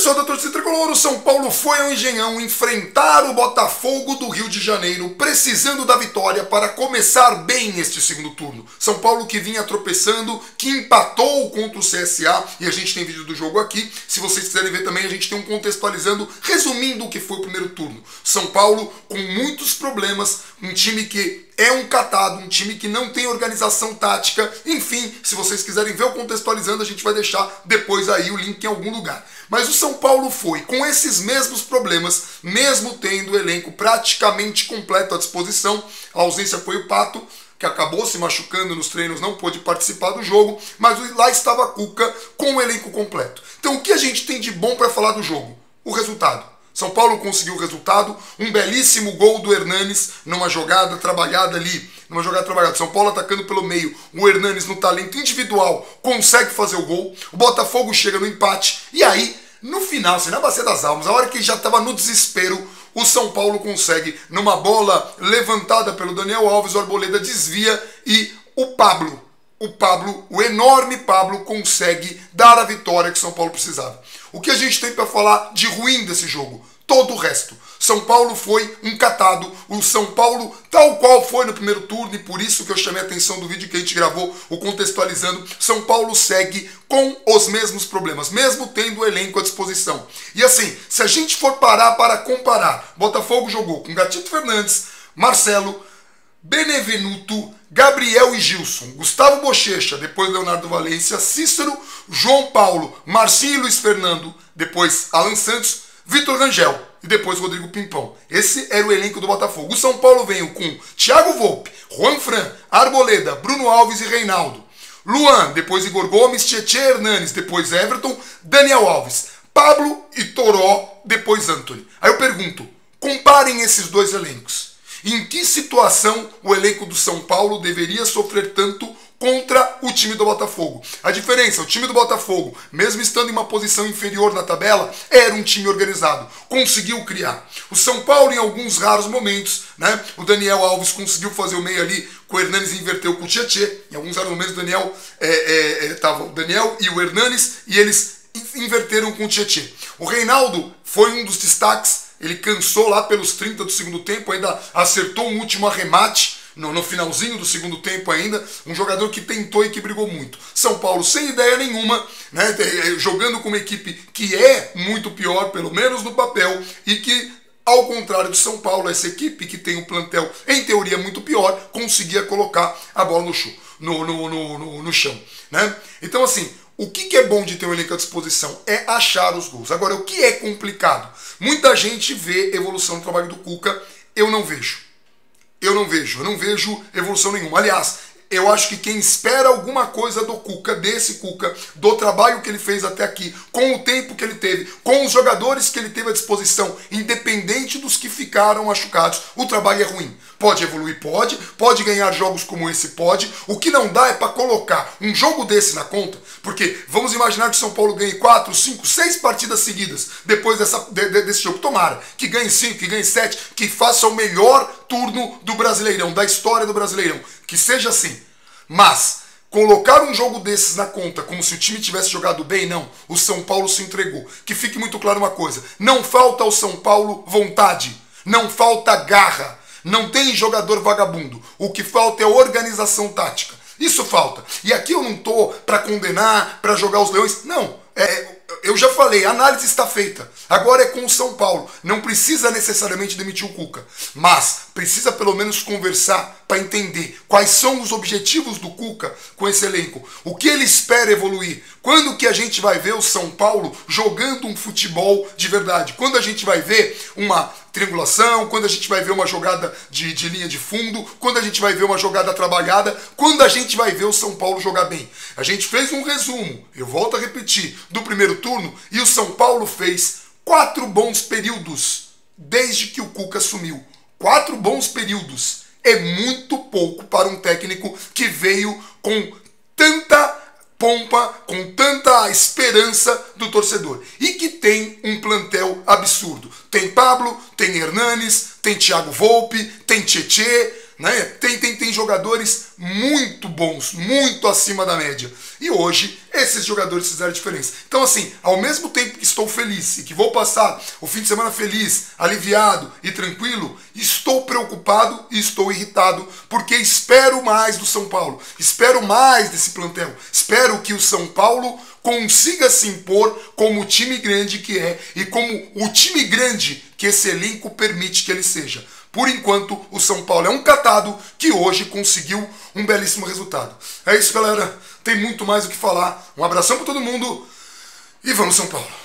Pessoal da torcida tricolor, o São Paulo foi ao Engenhão enfrentar o Botafogo do Rio de Janeiro, precisando da vitória para começar bem este segundo turno. São Paulo que vinha tropeçando, que empatou contra o CSA, e a gente tem vídeo do jogo aqui. Se vocês quiserem ver também, a gente tem um contextualizando, resumindo o que foi o primeiro turno. São Paulo com muitos problemas, um time que é um catado, um time que não tem organização tática. Enfim, se vocês quiserem ver o contextualizando, a gente vai deixar depois aí o link em algum lugar. Mas o São Paulo foi com esses mesmos problemas, mesmo tendo o elenco praticamente completo à disposição. A ausência foi o Pato, que acabou se machucando nos treinos, não pôde participar do jogo, mas lá estava a Cuca com o elenco completo. Então o que a gente tem de bom para falar do jogo? O resultado. São Paulo conseguiu o resultado, um belíssimo gol do Hernanes numa jogada trabalhada ali, São Paulo atacando pelo meio, o Hernanes no talento individual consegue fazer o gol, o Botafogo chega no empate, e aí, no final, assim, na Bacia das Almas, a hora que já estava no desespero, o São Paulo consegue, numa bola levantada pelo Daniel Alves, o Arboleda desvia e o enorme Pablo consegue dar a vitória que o São Paulo precisava. O que a gente tem para falar de ruim desse jogo? Todo o resto. São Paulo foi um catado. O São Paulo, tal qual foi no primeiro turno, e por isso que eu chamei a atenção do vídeo que a gente gravou, o contextualizando, São Paulo segue com os mesmos problemas, mesmo tendo o elenco à disposição. E assim, se a gente for parar para comparar, Botafogo jogou com Gatito Fernandes, Marcelo, Benevenuto, Gabriel e Gilson, Gustavo Bochecha, depois Leonardo Valência, Cícero, João Paulo, Marcinho e Luiz Fernando, depois Alan Santos, Vitor Rangel e depois Rodrigo Pimpão. Esse era o elenco do Botafogo. O São Paulo veio com Thiago Volpe, Juan Fran, Arboleda, Bruno Alves e Reinaldo, Luan, depois Igor Gomes, Tietê Hernanes, depois Everton, Daniel Alves, Pablo e Toró, depois Antony. Aí eu pergunto, comparem esses dois elencos. Em que situação o elenco do São Paulo deveria sofrer tanto contra o time do Botafogo? A diferença, o time do Botafogo, mesmo estando em uma posição inferior na tabela, era um time organizado, conseguiu criar. O São Paulo, em alguns raros momentos, né, o Daniel Alves conseguiu fazer o meio ali, com o Hernanes inverteu com o Tietê. Em alguns raros momentos, tava o Daniel e o Hernanes, e eles inverteram com o Tietê. O Reinaldo foi um dos destaques. Ele cansou lá pelos 30 do segundo tempo, ainda acertou um último arremate no finalzinho do segundo tempo ainda. Um jogador que tentou e que brigou muito. São Paulo sem ideia nenhuma, né, jogando com uma equipe que é muito pior, pelo menos no papel, e que, ao contrário do São Paulo, essa equipe que tem um plantel, em teoria, muito pior, conseguia colocar a bola no chão. Né? Então, assim, o que é bom de ter um elenco à disposição é achar os gols. Agora, o que é complicado? Muita gente vê evolução no trabalho do Cuca, eu não vejo. Eu não vejo evolução nenhuma. Aliás, eu acho que quem espera alguma coisa do Cuca, desse Cuca, do trabalho que ele fez até aqui, com o tempo que ele teve, com os jogadores que ele teve à disposição, independente dos que ficaram machucados, o trabalho é ruim. Pode evoluir? Pode ganhar jogos como esse? Pode. O que não dá é para colocar um jogo desse na conta, porque vamos imaginar que o São Paulo ganhe 4, 5, 6 partidas seguidas depois desse jogo. Tomara que ganhe 5, que ganhe 7, que faça o melhor turno do Brasileirão, da história do Brasileirão. Que seja assim. Mas colocar um jogo desses na conta como se o time tivesse jogado bem, não. O São Paulo se entregou. Que fique muito claro uma coisa. Não falta ao São Paulo vontade. Não falta garra. Não tem jogador vagabundo. O que falta é organização tática. Isso falta. E aqui eu não tô para condenar, para jogar os leões. Não. Eu já falei, a análise está feita. Agora é com o São Paulo. Não precisa necessariamente demitir o Cuca. Mas precisa pelo menos conversar para entender quais são os objetivos do Cuca com esse elenco. O que ele espera evoluir. Quando que a gente vai ver o São Paulo jogando um futebol de verdade? Quando a gente vai ver uma triangulação, quando a gente vai ver uma jogada de linha de fundo, quando a gente vai ver uma jogada trabalhada, quando a gente vai ver o São Paulo jogar bem. A gente fez um resumo, eu volto a repetir, do primeiro turno, e o São Paulo fez 4 bons períodos desde que o Cuca assumiu. 4 bons períodos. É muito pouco para um técnico que veio com tanta pompa, com tanta esperança do torcedor. E que tem um plantel absurdo. Tem Pablo, tem Hernanes, tem Thiago Volpe, tem Tietê, né? Tem jogadores muito bons, muito acima da média. E hoje esses jogadores fizeram a diferença. Então assim, ao mesmo tempo que estou feliz e que vou passar o fim de semana feliz, aliviado e tranquilo, estou preocupado e estou irritado porque espero mais do São Paulo. Espero mais desse plantel. Espero que o São Paulo consiga se impor como o time grande que é e como o time grande que esse elenco permite que ele seja. Por enquanto, o São Paulo é um catado que hoje conseguiu um belíssimo resultado. É isso, galera. Tem muito mais o que falar. Um abração para todo mundo e vamos São Paulo.